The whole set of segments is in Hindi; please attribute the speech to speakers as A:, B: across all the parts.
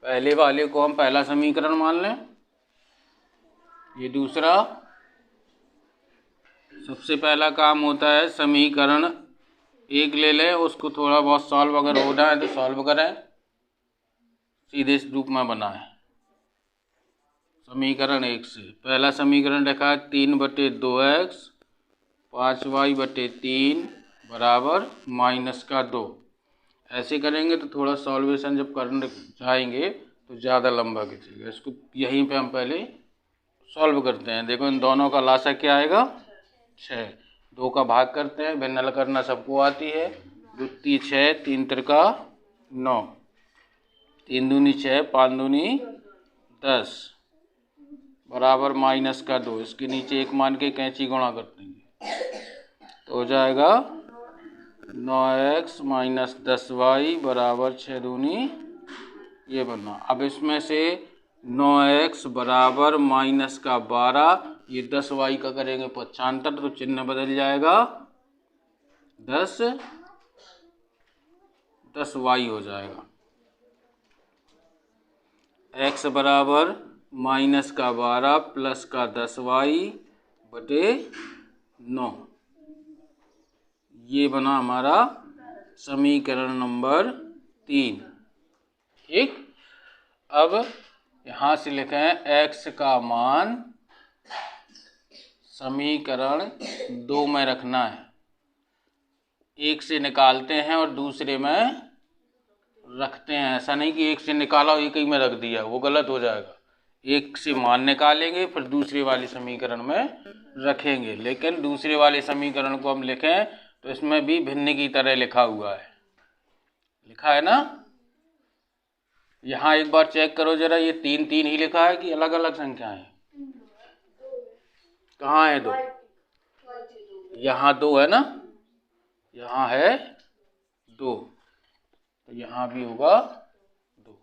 A: पहले वाले को हम पहला समीकरण मान लें, ये दूसरा। सबसे पहला काम होता है समीकरण एक ले लें, उसको थोड़ा बहुत सॉल्व अगर होना है तो सॉल्व करें, सीधे इस रूप में बनाएं। समीकरण एक से पहला समीकरण लिखा है 3/2x 5y/3 बराबर -2। ऐसे करेंगे तो थोड़ा सॉल्वेशन जब करने चाहेंगे तो ज़्यादा लंबा खींचेगा। इसको यहीं पे हम पहले सॉल्व करते हैं। देखो इन दोनों का लासा क्या आएगा 6। 2 का भाग करते हैं, भिन्न करना सबको आती है। 2 × 6 3 × 9, 3 दूनी 6 5 दूनी 10 बराबर -2। इसके नीचे 1 मान के कैंची गुणा कर देंगे तो हो जाएगा 9x - 10y बराबर 6 दूनी ये बना। अब इसमें से 9x बराबर -12, ये 10y का करेंगे पक्षांतर तो चिन्ह बदल जाएगा 10y हो जाएगा। x बराबर -12 प्लस का 10y/9, ये बना हमारा समीकरण नंबर 3। ठीक, अब यहाँ से लिखें x का मान समीकरण 2 में रखना है। एक से निकालते हैं और दूसरे में रखते हैं। ऐसा नहीं कि एक से निकाला और एक ही में रख दिया, वो गलत हो जाएगा। एक से मान निकालेंगे फिर दूसरे वाले समीकरण में रखेंगे। लेकिन दूसरे वाले समीकरण को हम लिखें तो इसमें भी भिन्न की तरह लिखा हुआ है, लिखा है ना। यहाँ एक बार चेक करो जरा, ये 3 3 ही लिखा है कि अलग अलग संख्याएं हैं? कहाँ है 2? यहाँ 2 है ना, यहाँ है 2, तो यहाँ भी होगा 2।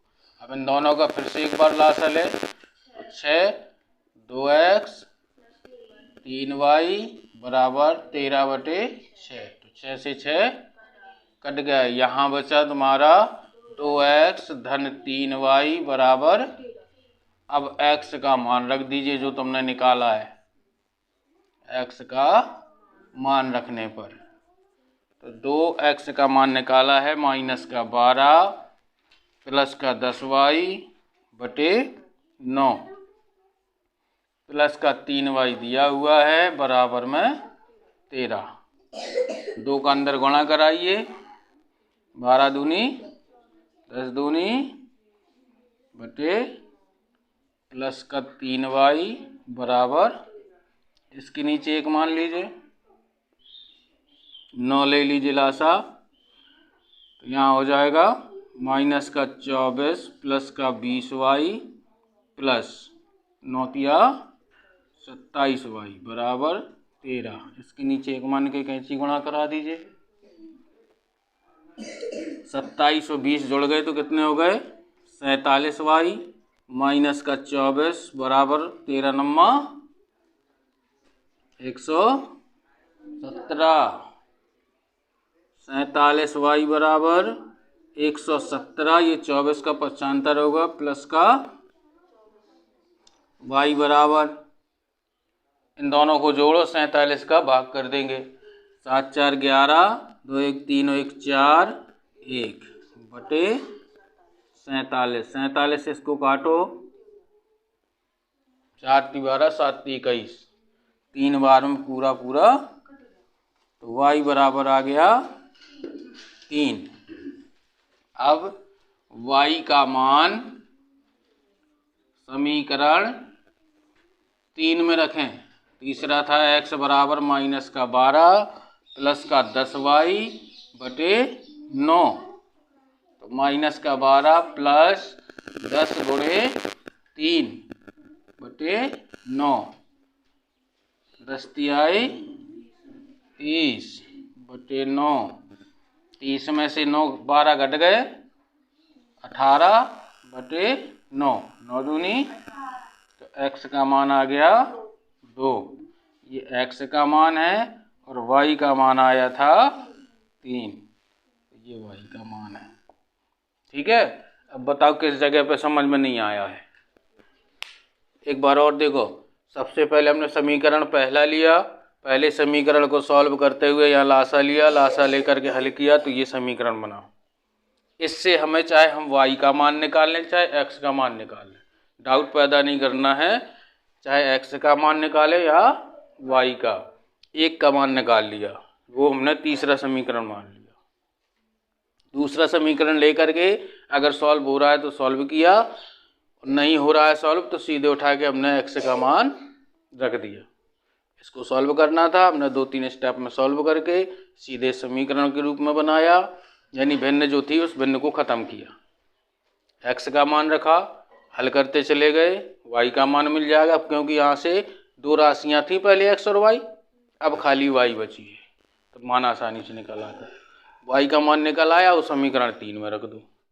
A: अब इन दोनों का फिर से एक बार लासा ले तो 6 2x 3y बराबर 13/6, तो 6 से 6 कट गया। यहाँ बचा तुम्हारा 2x धन 3y बराबर, अब x का मान रख दीजिए जो तुमने निकाला है। x का मान रखने पर तो 2x का मान निकाला है -12 प्लस का 10y/9 प्लस का 3y दिया हुआ है बराबर में 13। 2 का अंदर गुणा कराइए, 12 दूनी 10 दूनी बटे प्लस का 3y बराबर, इसके नीचे 1 मान लीजिए, 9 ले लीजिए लासा, तो यहाँ हो जाएगा -24 प्लस का 20y प्लस 9 × 27y बराबर 13। इसके नीचे 1 मान के कैंची गुणा करा दीजिए। 27 और 20 जुड़ गए तो कितने हो गए 47y माइनस का 24 बराबर 13 नम्मा 117। 47y बराबर 117, ये 24 का पक्षांतर होगा प्लस का y बराबर, इन दोनों को जोड़ो 47 का भाग कर देंगे। 7 4 11, 2 1 3 1 4 1 बटे 47। 47 से इसको काटो, 4 × 12 7 × 21, 3 बार में पूरा पूरा, तो y बराबर आ गया 3। अब y का मान समीकरण 3 में रखें। तीसरा था x बराबर -12 प्लस का 10y/9, तो -12 प्लस 10 × 3/9, 10 तिहाई 30/9, 30 में से 9 12 घट गए 18/9, 9 दूनी, तो x का मान आ गया 2। ये x का मान है और y का मान आया था 3, ये y का मान है। ठीक है, अब बताओ किस जगह पे समझ में नहीं आया है। एक बार और देखो, सबसे पहले हमने समीकरण पहला लिया, पहले समीकरण को सॉल्व करते हुए यहाँ लासा लिया, लासा लेकर के हल किया तो ये समीकरण बना। इससे हमें चाहे हम y का मान निकाल लें चाहे x का मान निकाल लें, डाउट पैदा नहीं करना है। चाहे x का मान निकालें या y का, एक का मान निकाल लिया, वो हमने तीसरा समीकरण मान लिया। दूसरा समीकरण लेकर के अगर सॉल्व हो रहा है तो सॉल्व किया, नहीं हो रहा है सॉल्व तो सीधे उठा के हमने x का मान रख दिया। इसको सॉल्व करना था, हमने 2-3 स्टेप में सॉल्व करके सीधे समीकरण के रूप में बनाया, यानी भिन्न जो थी उस भिन्न को ख़त्म किया। x का मान रखा, हल करते चले गए, y का मान मिल जाएगा क्योंकि यहाँ से 2 राशियाँ थी पहले x और y, अब खाली y बची है तो मान आसानी से निकल आता है। y का मान निकल आया, उस समीकरण 3 में रख दो।